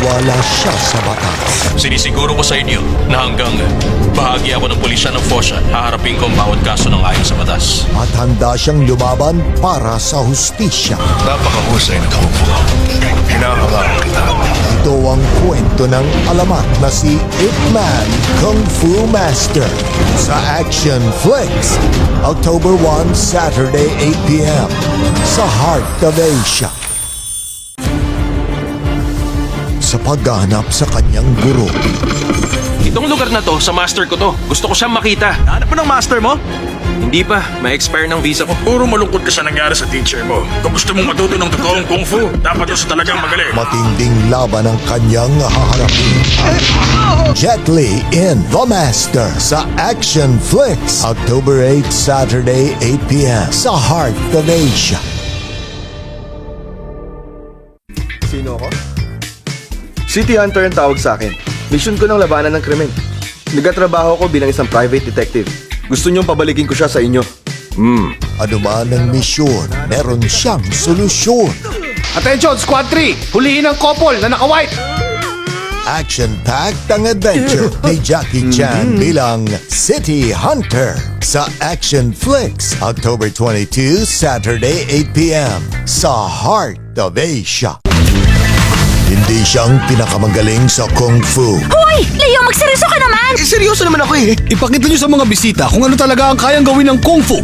naniniwala siya sa batas. Sinisiguro ko sa inyo na hanggang bahagi ako ng pulisya ng Fosha, haharapin ko ang bawat kaso ng ayon sa batas. At handa siyang lumaban para sa hustisya. Napakahusay na kung fu. Hinahangaan kita. Ito ang kwento ng alamat na si Ip Man Kung Fu Master sa Action Flicks, October 1, Saturday, 8 p.m. sa Heart of Asia. Sa paghahanap sa kanyang guro, Itong lugar na to, sa master ko to. Gusto ko siyang makita. Hanap mo ng master mo? Hindi pa, may expire ng visa ko. Puro malungkot ka sa nangyari sa teacher mo. Kung gusto mong matuto ng totoong kung fu, dapat yun sa talagang magaling. matinding laban ang kanyang haharapin. Jet Li in The Master sa Action Flicks, October 8, Saturday, 8 p.m. sa Heart of Asia. Sino ako? City Hunter ang tawag sa akin. Mission ko ng labanan ng krimen. Nagatrabaho ko bilang isang private detective. Gusto niyong pabalikin ko siya sa inyo. Ano man ang misyon, meron siyang solusyon. Attention, Squad 3! Huliin ang couple na naka-white! Action-packed ang adventure ni Jackie Chan bilang City Hunter sa Action Flicks, October 22, Saturday, 8 p.m. sa Heart of Asia. Hindi siyang pinakamagaling sa Kung Fu, Hoy! Leo, magseryoso ka naman! Seryoso naman ako eh. Ipakita niyo sa mga bisita kung ano talaga ang kayang gawin ng Kung Fu.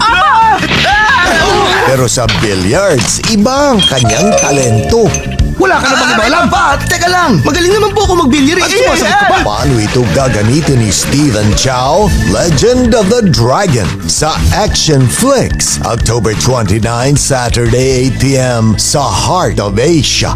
pero sa billiards, iba ang kanyang talento. Wala ka na bang iba alam? Teka lang! Magaling naman po ako mag-billiard. At sumasagot ka pa! Paano ito gagamitin ni Stephen Chow, Legend of the Dragon sa Action Flicks, October 29, Saturday, 8 p.m. sa Heart of Asia.